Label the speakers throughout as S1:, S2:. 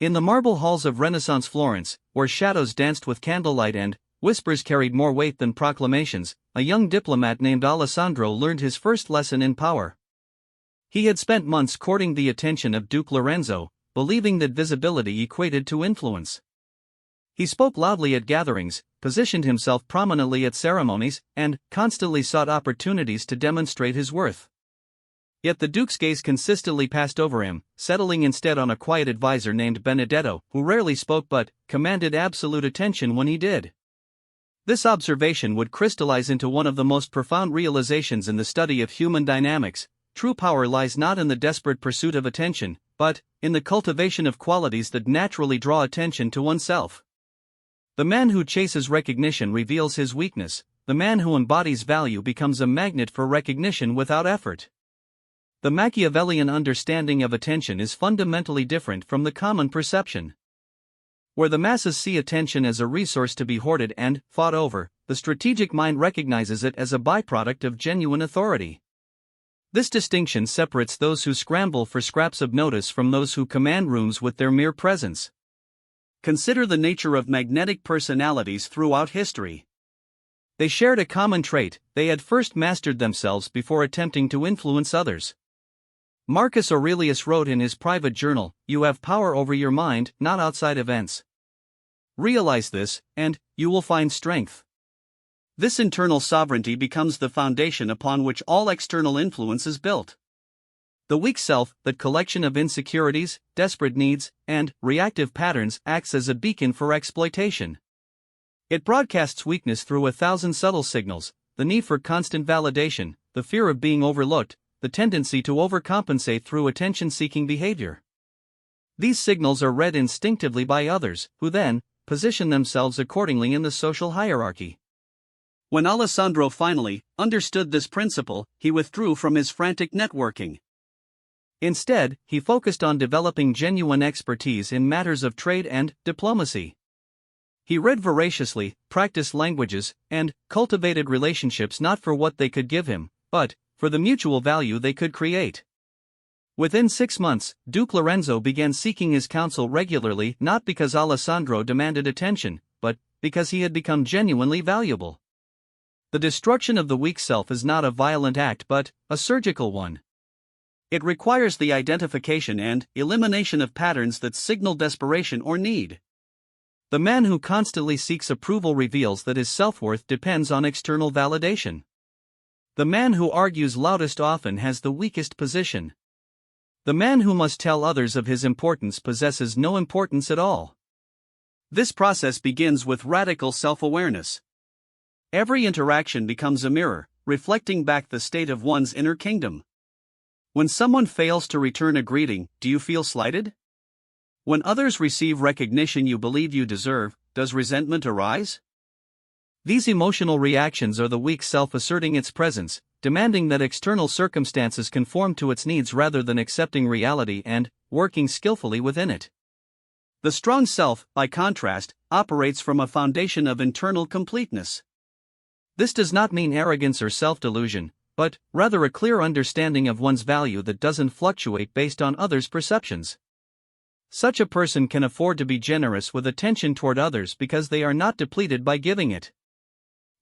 S1: In the marble halls of Renaissance Florence, where shadows danced with candlelight and whispers carried more weight than proclamations, a young diplomat named Alessandro learned his first lesson in power. He had spent months courting the attention of Duke Lorenzo, believing that visibility equated to influence. He spoke loudly at gatherings, positioned himself prominently at ceremonies, and constantly sought opportunities to demonstrate his worth. Yet the Duke's gaze consistently passed over him, settling instead on a quiet advisor named Benedetto, who rarely spoke but commanded absolute attention when he did. This observation would crystallize into one of the most profound realizations in the study of human dynamics. True power lies not in the desperate pursuit of attention, but in the cultivation of qualities that naturally draw attention to oneself. The man who chases recognition reveals his weakness. The man who embodies value becomes a magnet for recognition without effort. The Machiavellian understanding of attention is fundamentally different from the common perception. Where the masses see attention as a resource to be hoarded and fought over, the strategic mind recognizes it as a byproduct of genuine authority. This distinction separates those who scramble for scraps of notice from those who command rooms with their mere presence. Consider the nature of magnetic personalities throughout history. They shared a common trait: they had first mastered themselves before attempting to influence others. Marcus Aurelius wrote in his private journal, "You have power over your mind, not outside events. Realize this, and you will find strength." This internal sovereignty becomes the foundation upon which all external influence is built. The weak self, that collection of insecurities, desperate needs, and reactive patterns, acts as a beacon for exploitation. It broadcasts weakness through 1,000 subtle signals: the need for constant validation, the fear of being overlooked, the tendency to overcompensate through attention-seeking behavior. These signals are read instinctively by others, who then position themselves accordingly in the social hierarchy. When Alessandro finally understood this principle, he withdrew from his frantic networking. Instead, he focused on developing genuine expertise in matters of trade and diplomacy. He read voraciously, practiced languages, and cultivated relationships not for what they could give him, but for the mutual value they could create. Within 6 months, Duke Lorenzo began seeking his counsel regularly, not because Alessandro demanded attention, but because he had become genuinely valuable. The destruction of the weak self is not a violent act but a surgical one. It requires the identification and elimination of patterns that signal desperation or need. The man who constantly seeks approval reveals that his self-worth depends on external validation. The man who argues loudest often has the weakest position. The man who must tell others of his importance possesses no importance at all. This process begins with radical self-awareness. Every interaction becomes a mirror, reflecting back the state of one's inner kingdom. When someone fails to return a greeting, do you feel slighted? When others receive recognition you believe you deserve, does resentment arise? These emotional reactions are the weak self asserting its presence, demanding that external circumstances conform to its needs rather than accepting reality and working skillfully within it. The strong self, by contrast, operates from a foundation of internal completeness. This does not mean arrogance or self-delusion, but rather a clear understanding of one's value that doesn't fluctuate based on others' perceptions. Such a person can afford to be generous with attention toward others because they are not depleted by giving it.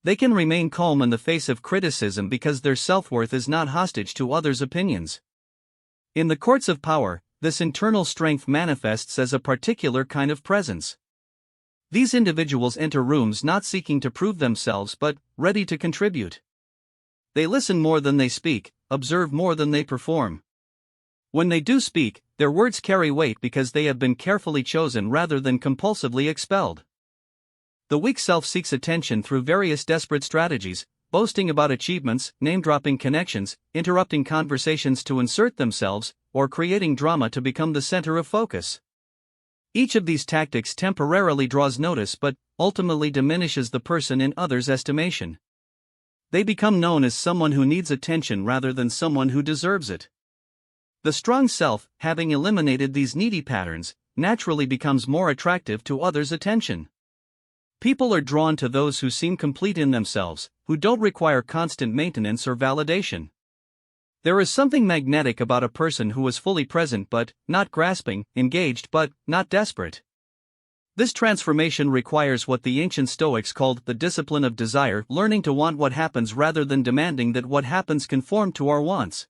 S1: They can remain calm in the face of criticism because their self-worth is not hostage to others' opinions. In the courts of power, this internal strength manifests as a particular kind of presence. These individuals enter rooms not seeking to prove themselves but ready to contribute. They listen more than they speak, observe more than they perform. When they do speak, their words carry weight because they have been carefully chosen rather than compulsively expelled. The weak self seeks attention through various desperate strategies, boasting about achievements, name-dropping connections, interrupting conversations to insert themselves, or creating drama to become the center of focus. Each of these tactics temporarily draws notice but ultimately diminishes the person in others' estimation. They become known as someone who needs attention rather than someone who deserves it. The strong self, having eliminated these needy patterns, naturally becomes more attractive to others' attention. People are drawn to those who seem complete in themselves, who don't require constant maintenance or validation. There is something magnetic about a person who is fully present but not grasping, engaged but not desperate. This transformation requires what the ancient Stoics called the discipline of desire, learning to want what happens rather than demanding that what happens conform to our wants.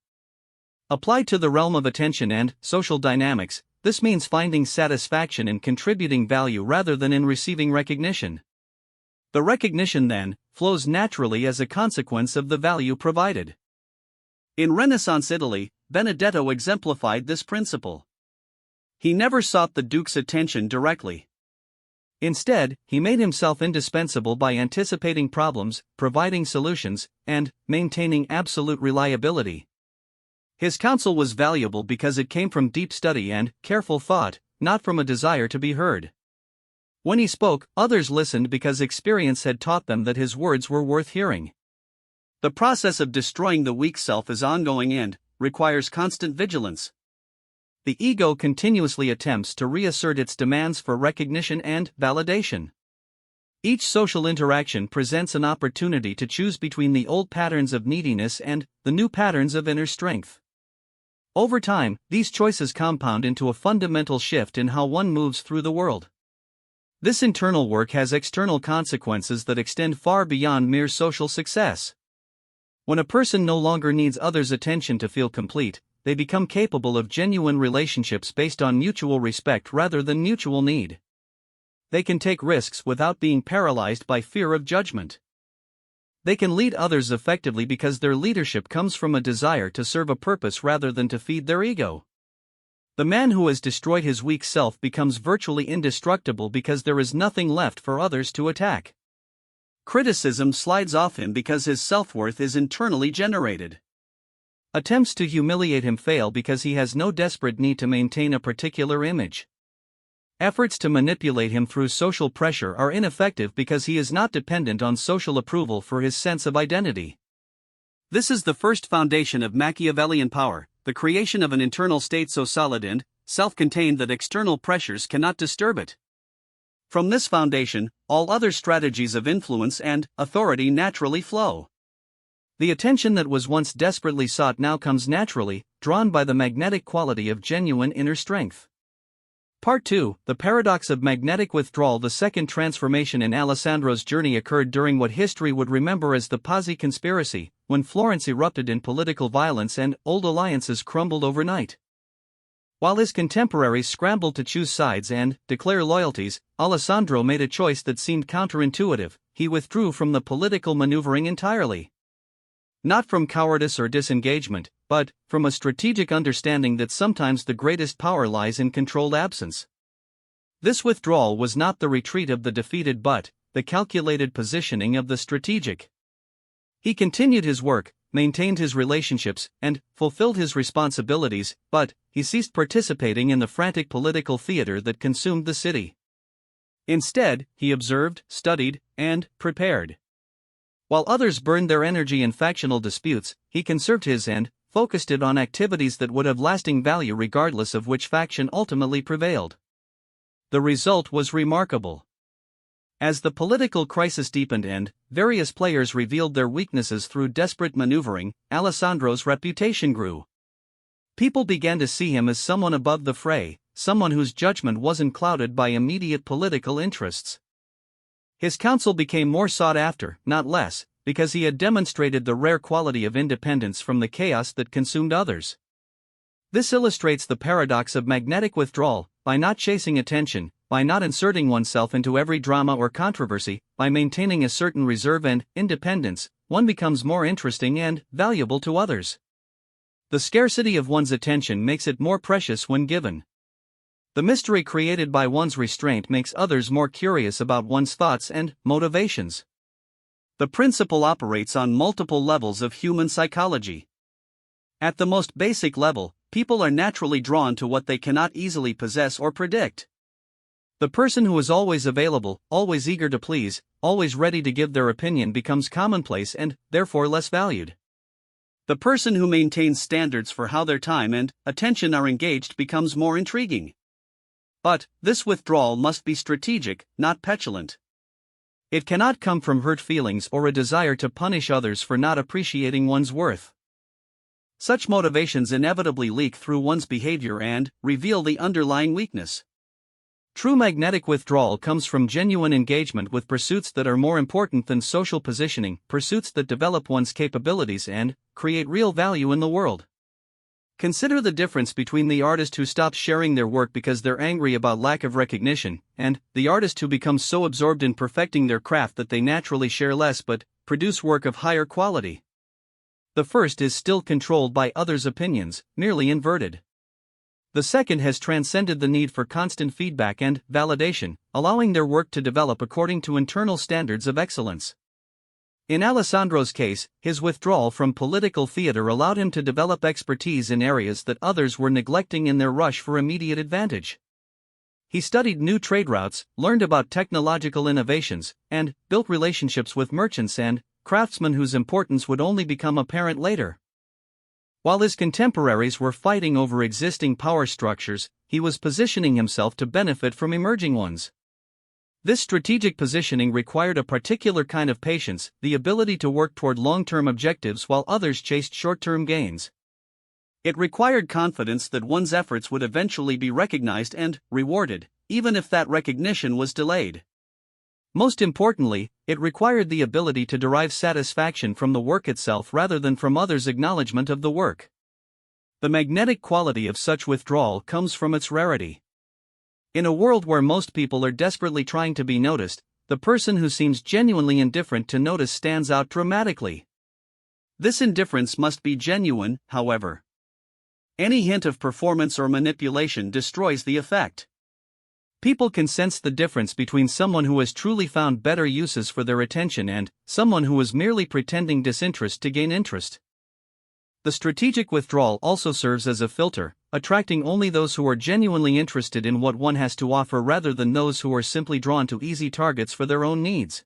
S1: Applied to the realm of attention and social dynamics, this means finding satisfaction in contributing value rather than in receiving recognition. The recognition, then, flows naturally as a consequence of the value provided. In Renaissance Italy, Benedetto exemplified this principle. He never sought the Duke's attention directly. Instead, he made himself indispensable by anticipating problems, providing solutions, and maintaining absolute reliability. His counsel was valuable because it came from deep study and careful thought, not from a desire to be heard. When he spoke, others listened because experience had taught them that his words were worth hearing. The process of destroying the weak self is ongoing and requires constant vigilance. The ego continuously attempts to reassert its demands for recognition and validation. Each social interaction presents an opportunity to choose between the old patterns of neediness and the new patterns of inner strength. Over time, these choices compound into a fundamental shift in how one moves through the world. This internal work has external consequences that extend far beyond mere social success. When a person no longer needs others' attention to feel complete, they become capable of genuine relationships based on mutual respect rather than mutual need. They can take risks without being paralyzed by fear of judgment. They can lead others effectively because their leadership comes from a desire to serve a purpose rather than to feed their ego. The man who has destroyed his weak self becomes virtually indestructible because there is nothing left for others to attack. Criticism slides off him because his self-worth is internally generated. Attempts to humiliate him fail because he has no desperate need to maintain a particular image. Efforts to manipulate him through social pressure are ineffective because he is not dependent on social approval for his sense of identity. This is the first foundation of Machiavellian power, the creation of an internal state so solid and self-contained that external pressures cannot disturb it. From this foundation, all other strategies of influence and authority naturally flow. The attention that was once desperately sought now comes naturally, drawn by the magnetic quality of genuine inner strength. Part 2, The Paradox of Magnetic Withdrawal. The second transformation in Alessandro's journey occurred during what history would remember as the Pazzi Conspiracy, when Florence erupted in political violence and old alliances crumbled overnight. While his contemporaries scrambled to choose sides and declare loyalties, Alessandro made a choice that seemed counterintuitive. He withdrew from the political maneuvering entirely. Not from cowardice or disengagement, but from a strategic understanding that sometimes the greatest power lies in controlled absence. This withdrawal was not the retreat of the defeated but the calculated positioning of the strategic. He continued his work, maintained his relationships, and fulfilled his responsibilities, but he ceased participating in the frantic political theater that consumed the city. Instead, he observed, studied, and prepared. While others burned their energy in factional disputes, he conserved his and focused it on activities that would have lasting value regardless of which faction ultimately prevailed. The result was remarkable. As the political crisis deepened and various players revealed their weaknesses through desperate maneuvering, Alessandro's reputation grew. People began to see him as someone above the fray, someone whose judgment wasn't clouded by immediate political interests. His counsel became more sought after, not less, because he had demonstrated the rare quality of independence from the chaos that consumed others. This illustrates the paradox of magnetic withdrawal. By not chasing attention, by not inserting oneself into every drama or controversy, by maintaining a certain reserve and independence, one becomes more interesting and valuable to others. The scarcity of one's attention makes it more precious when given. The mystery created by one's restraint makes others more curious about one's thoughts and motivations. The principle operates on multiple levels of human psychology. At the most basic level, people are naturally drawn to what they cannot easily possess or predict. The person who is always available, always eager to please, always ready to give their opinion becomes commonplace and, therefore, less valued. The person who maintains standards for how their time and attention are engaged becomes more intriguing. But this withdrawal must be strategic, not petulant. It cannot come from hurt feelings or a desire to punish others for not appreciating one's worth. Such motivations inevitably leak through one's behavior and reveal the underlying weakness. True magnetic withdrawal comes from genuine engagement with pursuits that are more important than social positioning, pursuits that develop one's capabilities and create real value in the world. Consider the difference between the artist who stops sharing their work because they're angry about lack of recognition, and the artist who becomes so absorbed in perfecting their craft that they naturally share less but produce work of higher quality. The first is still controlled by others' opinions, merely inverted. The second has transcended the need for constant feedback and validation, allowing their work to develop according to internal standards of excellence. In Alessandro's case, his withdrawal from political theater allowed him to develop expertise in areas that others were neglecting in their rush for immediate advantage. He studied new trade routes, learned about technological innovations, and built relationships with merchants and craftsmen whose importance would only become apparent later. While his contemporaries were fighting over existing power structures, he was positioning himself to benefit from emerging ones. This strategic positioning required a particular kind of patience, the ability to work toward long-term objectives while others chased short-term gains. It required confidence that one's efforts would eventually be recognized and rewarded, even if that recognition was delayed. Most importantly, it required the ability to derive satisfaction from the work itself rather than from others' acknowledgement of the work. The magnetic quality of such withdrawal comes from its rarity. In a world where most people are desperately trying to be noticed, the person who seems genuinely indifferent to notice stands out dramatically. This indifference must be genuine, however. Any hint of performance or manipulation destroys the effect. People can sense the difference between someone who has truly found better uses for their attention and someone who is merely pretending disinterest to gain interest. The strategic withdrawal also serves as a filter, attracting only those who are genuinely interested in what one has to offer rather than those who are simply drawn to easy targets for their own needs.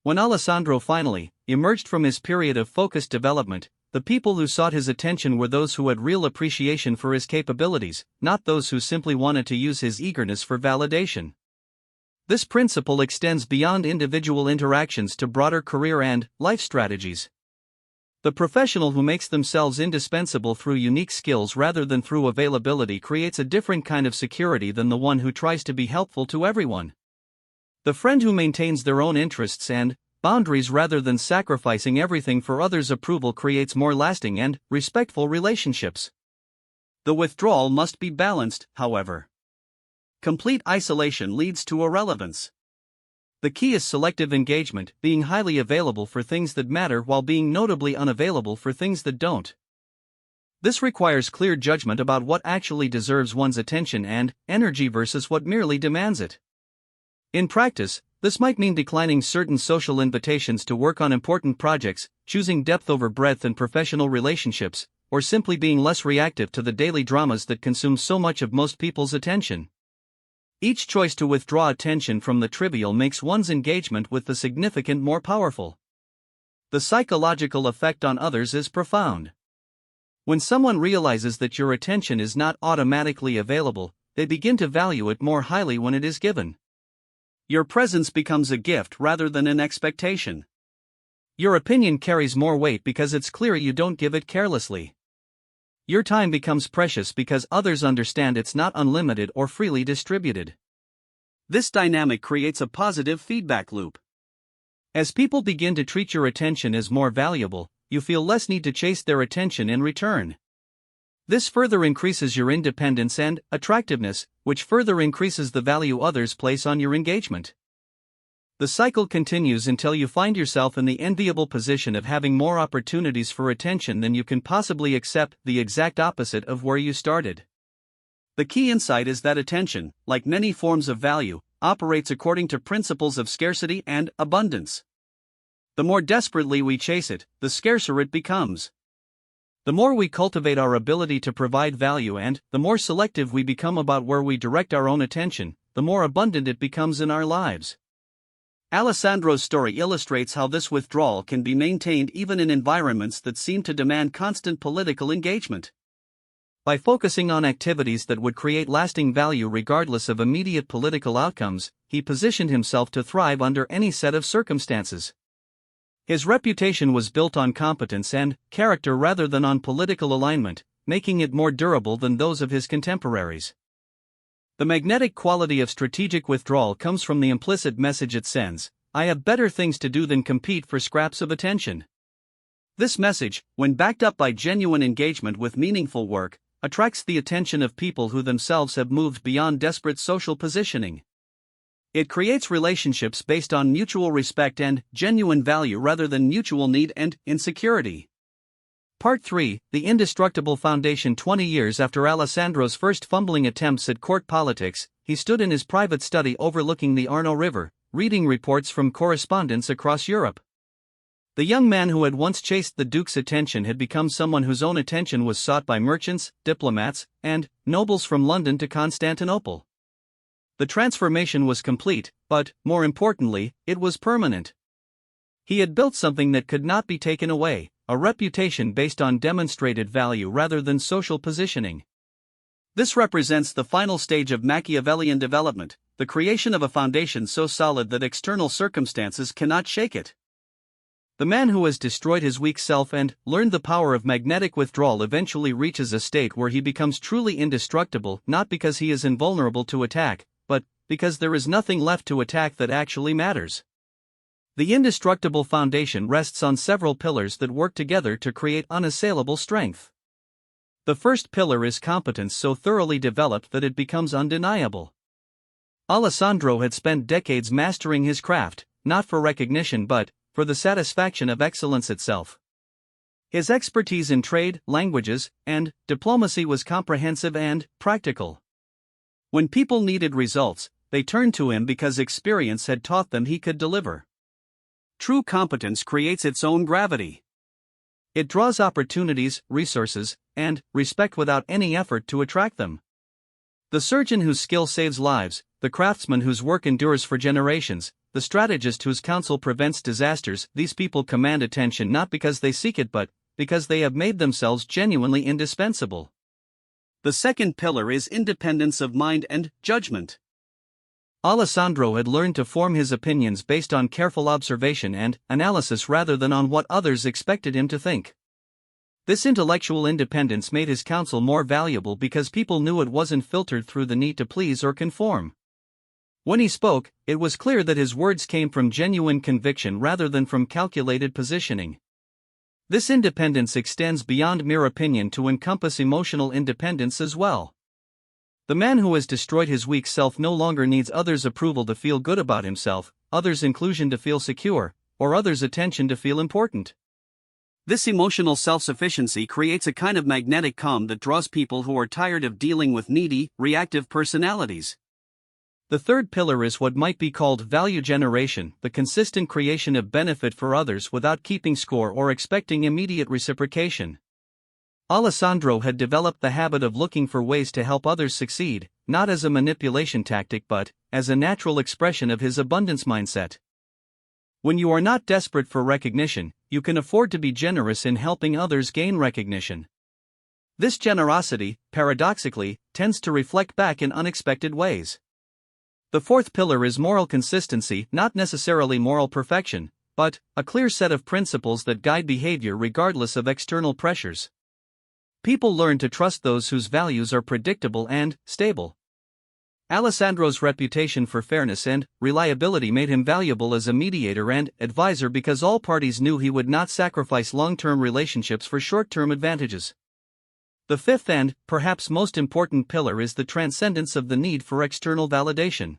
S1: When Alessandro finally emerged from his period of focused development, the people who sought his attention were those who had real appreciation for his capabilities, not those who simply wanted to use his eagerness for validation. This principle extends beyond individual interactions to broader career and life strategies. The professional who makes themselves indispensable through unique skills rather than through availability creates a different kind of security than the one who tries to be helpful to everyone. The friend who maintains their own interests and boundaries rather than sacrificing everything for others' approval creates more lasting and respectful relationships. The withdrawal must be balanced, however. Complete isolation leads to irrelevance. The key is selective engagement, being highly available for things that matter while being notably unavailable for things that don't. This requires clear judgment about what actually deserves one's attention and energy versus what merely demands it. In practice, this might mean declining certain social invitations to work on important projects, choosing depth over breadth in professional relationships, or simply being less reactive to the daily dramas that consume so much of most people's attention. Each choice to withdraw attention from the trivial makes one's engagement with the significant more powerful. The psychological effect on others is profound. When someone realizes that your attention is not automatically available, they begin to value it more highly when it is given. Your presence becomes a gift rather than an expectation. Your opinion carries more weight because it's clear you don't give it carelessly. Your time becomes precious because others understand it's not unlimited or freely distributed. This dynamic creates a positive feedback loop. As people begin to treat your attention as more valuable, you feel less need to chase their attention in return. This further increases your independence and attractiveness, which further increases the value others place on your engagement. The cycle continues until you find yourself in the enviable position of having more opportunities for attention than you can possibly accept, the exact opposite of where you started. The key insight is that attention, like many forms of value, operates according to principles of scarcity and abundance. The more desperately we chase it, the scarcer it becomes. The more we cultivate our ability to provide value and the more selective we become about where we direct our own attention, the more abundant it becomes in our lives. Alessandro's story illustrates how this withdrawal can be maintained even in environments that seem to demand constant political engagement. By focusing on activities that would create lasting value regardless of immediate political outcomes, he positioned himself to thrive under any set of circumstances. His reputation was built on competence and character rather than on political alignment, making it more durable than those of his contemporaries. The magnetic quality of strategic withdrawal comes from the implicit message it sends: I have better things to do than compete for scraps of attention. This message, when backed up by genuine engagement with meaningful work, attracts the attention of people who themselves have moved beyond desperate social positioning. It creates relationships based on mutual respect and genuine value rather than mutual need and insecurity. Part 3: The Indestructible Foundation. 20 years after Alessandro's first fumbling attempts at court politics, he stood in his private study overlooking the Arno River, reading reports from correspondents across Europe. The young man who had once chased the Duke's attention had become someone whose own attention was sought by merchants, diplomats, and nobles from London to Constantinople. The transformation was complete, but, more importantly, it was permanent. He had built something that could not be taken away, a reputation based on demonstrated value rather than social positioning. This represents the final stage of Machiavellian development, the creation of a foundation so solid that external circumstances cannot shake it. The man who has destroyed his weak self and learned the power of magnetic withdrawal eventually reaches a state where he becomes truly indestructible, not because he is invulnerable to attack, but because there is nothing left to attack that actually matters. The indestructible foundation rests on several pillars that work together to create unassailable strength. The first pillar is competence so thoroughly developed that it becomes undeniable. Alessandro had spent decades mastering his craft, not for recognition but for the satisfaction of excellence itself. His expertise in trade, languages, and diplomacy was comprehensive and practical. When people needed results, they turned to him because experience had taught them he could deliver. True competence creates its own gravity. It draws opportunities, resources, and respect without any effort to attract them. The surgeon whose skill saves lives, the craftsman whose work endures for generations, the strategist whose counsel prevents disasters, these people command attention not because they seek it but because they have made themselves genuinely indispensable. The second pillar is independence of mind and judgment. Alessandro had learned to form his opinions based on careful observation and analysis rather than on what others expected him to think. This intellectual independence made his counsel more valuable because people knew it wasn't filtered through the need to please or conform. When he spoke, it was clear that his words came from genuine conviction rather than from calculated positioning. This independence extends beyond mere opinion to encompass emotional independence as well. The man who has destroyed his weak self no longer needs others' approval to feel good about himself, others' inclusion to feel secure, or others' attention to feel important. This emotional self-sufficiency creates a kind of magnetic calm that draws people who are tired of dealing with needy, reactive personalities. The third pillar is what might be called value generation, the consistent creation of benefit for others without keeping score or expecting immediate reciprocation. Alessandro had developed the habit of looking for ways to help others succeed, not as a manipulation tactic but as a natural expression of his abundance mindset. When you are not desperate for recognition, you can afford to be generous in helping others gain recognition. This generosity, paradoxically, tends to reflect back in unexpected ways. The fourth pillar is moral consistency, not necessarily moral perfection, but a clear set of principles that guide behavior regardless of external pressures. People learn to trust those whose values are predictable and stable. Alessandro's reputation for fairness and reliability made him valuable as a mediator and advisor because all parties knew he would not sacrifice long-term relationships for short-term advantages. The fifth and, perhaps most important pillar is the transcendence of the need for external validation.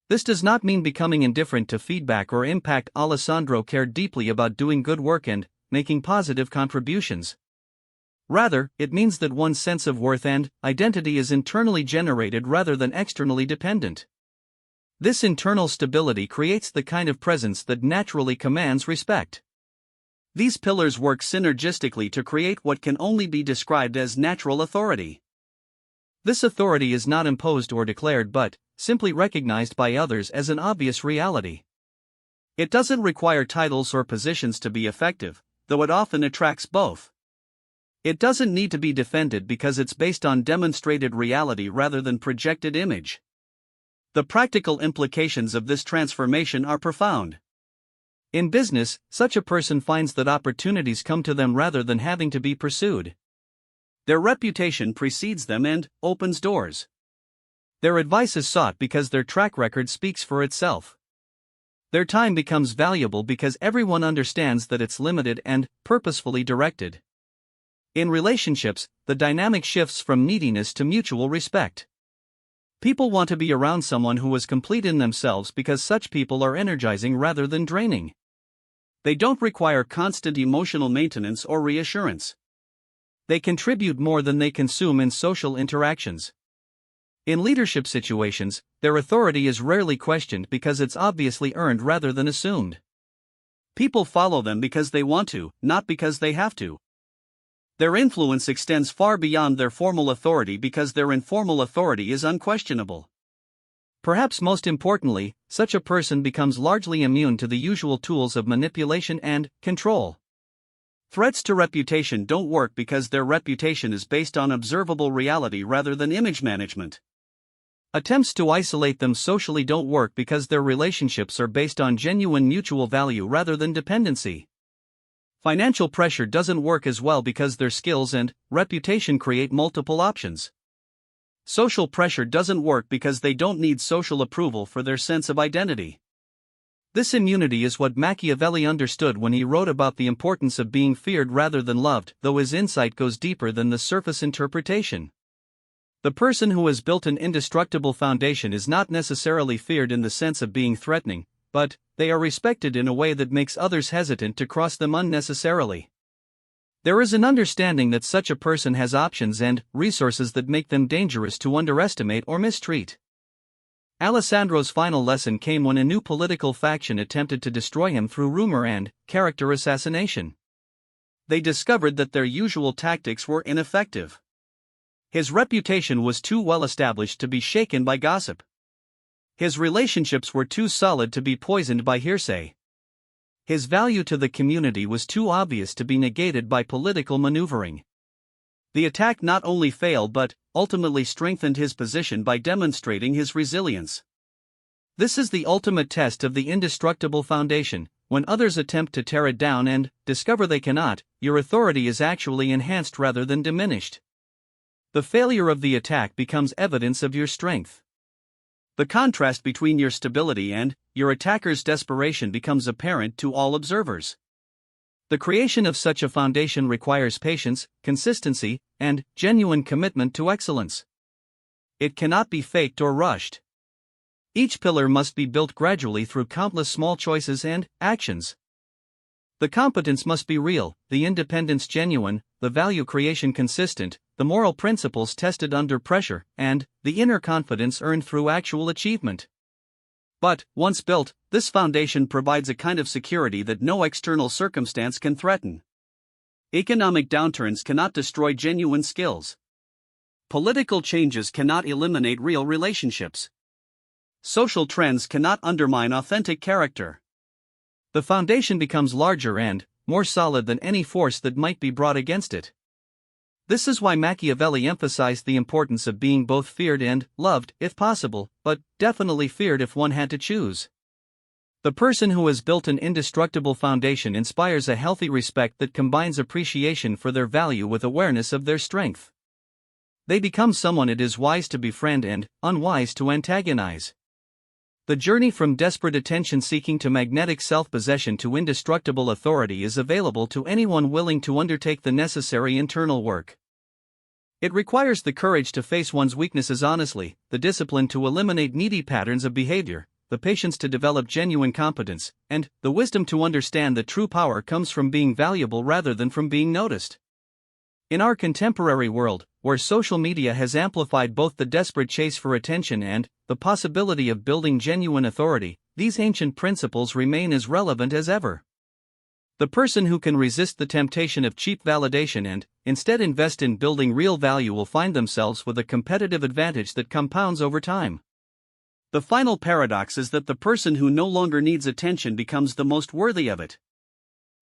S1: This does not mean becoming indifferent to feedback or impact. Alessandro cared deeply about doing good work and making positive contributions. Rather, it means that one's sense of worth and identity is internally generated rather than externally dependent. This internal stability creates the kind of presence that naturally commands respect. These pillars work synergistically to create what can only be described as natural authority. This authority is not imposed or declared but simply recognized by others as an obvious reality. It doesn't require titles or positions to be effective, though it often attracts both. It doesn't need to be defended because it's based on demonstrated reality rather than projected image. The practical implications of this transformation are profound. In business, such a person finds that opportunities come to them rather than having to be pursued. Their reputation precedes them and opens doors. Their advice is sought because their track record speaks for itself. Their time becomes valuable because everyone understands that it's limited and purposefully directed. In relationships, the dynamic shifts from neediness to mutual respect. People want to be around someone who is complete in themselves because such people are energizing rather than draining. They don't require constant emotional maintenance or reassurance. They contribute more than they consume in social interactions. In leadership situations, their authority is rarely questioned because it's obviously earned rather than assumed. People follow them because they want to, not because they have to. Their influence extends far beyond their formal authority because their informal authority is unquestionable. Perhaps most importantly, such a person becomes largely immune to the usual tools of manipulation and control. Threats to reputation don't work because their reputation is based on observable reality rather than image management. Attempts to isolate them socially don't work because their relationships are based on genuine mutual value rather than dependency. Financial pressure doesn't work as well because their skills and reputation create multiple options. Social pressure doesn't work because they don't need social approval for their sense of identity. This immunity is what Machiavelli understood when he wrote about the importance of being feared rather than loved, though his insight goes deeper than the surface interpretation. The person who has built an indestructible foundation is not necessarily feared in the sense of being threatening, but they are respected in a way that makes others hesitant to cross them unnecessarily. There is an understanding that such a person has options and resources that make them dangerous to underestimate or mistreat. Alessandro's final lesson came when a new political faction attempted to destroy him through rumor and character assassination. They discovered that their usual tactics were ineffective. His reputation was too well established to be shaken by gossip. His relationships were too solid to be poisoned by hearsay. His value to the community was too obvious to be negated by political maneuvering. The attack not only failed but ultimately strengthened his position by demonstrating his resilience. This is the ultimate test of the indestructible foundation. When others attempt to tear it down and discover they cannot, your authority is actually enhanced rather than diminished. The failure of the attack becomes evidence of your strength. The contrast between your stability and your attacker's desperation becomes apparent to all observers. The creation of such a foundation requires patience, consistency, and genuine commitment to excellence. It cannot be faked or rushed. Each pillar must be built gradually through countless small choices and actions. The competence must be real, the independence genuine, the value creation consistent, the moral principles tested under pressure, and the inner confidence earned through actual achievement. But, once built, this foundation provides a kind of security that no external circumstance can threaten. Economic downturns cannot destroy genuine skills. Political changes cannot eliminate real relationships. Social trends cannot undermine authentic character. The foundation becomes larger and more solid than any force that might be brought against it. This is why Machiavelli emphasized the importance of being both feared and loved, if possible, but definitely feared if one had to choose. The person who has built an indestructible foundation inspires a healthy respect that combines appreciation for their value with awareness of their strength. They become someone it is wise to befriend and unwise to antagonize. The journey from desperate attention-seeking to magnetic self-possession to indestructible authority is available to anyone willing to undertake the necessary internal work. It requires the courage to face one's weaknesses honestly, the discipline to eliminate needy patterns of behavior, the patience to develop genuine competence, and the wisdom to understand that true power comes from being valuable rather than from being noticed. In our contemporary world, where social media has amplified both the desperate chase for attention and the possibility of building genuine authority, these ancient principles remain as relevant as ever. The person who can resist the temptation of cheap validation and instead invest in building real value will find themselves with a competitive advantage that compounds over time. The final paradox is that the person who no longer needs attention becomes the most worthy of it.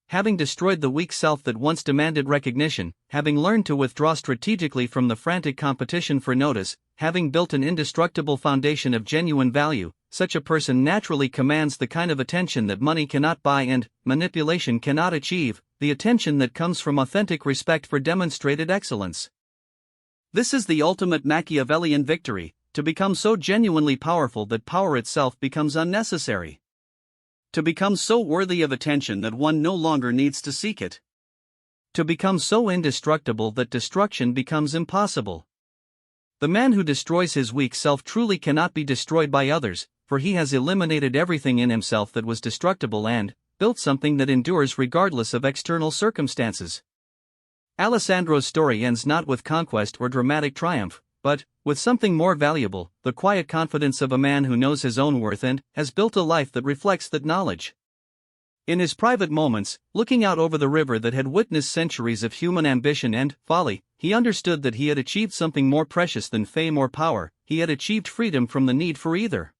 S1: Having destroyed the weak self that once demanded recognition, having learned to withdraw strategically from the frantic competition for notice, having built an indestructible foundation of genuine value, such a person naturally commands the kind of attention that money cannot buy and manipulation cannot achieve, the attention that comes from authentic respect for demonstrated excellence. This is the ultimate Machiavellian victory, to become so genuinely powerful that power itself becomes unnecessary. To become so worthy of attention that one no longer needs to seek it. To become so indestructible that destruction becomes impossible. The man who destroys his weak self truly cannot be destroyed by others, for he has eliminated everything in himself that was destructible and built something that endures regardless of external circumstances. Alessandro's story ends not with conquest or dramatic triumph, but with something more valuable, the quiet confidence of a man who knows his own worth and has built a life that reflects that knowledge. In his private moments, looking out over the river that had witnessed centuries of human ambition and folly, he understood that he had achieved something more precious than fame or power. He had achieved freedom from the need for either.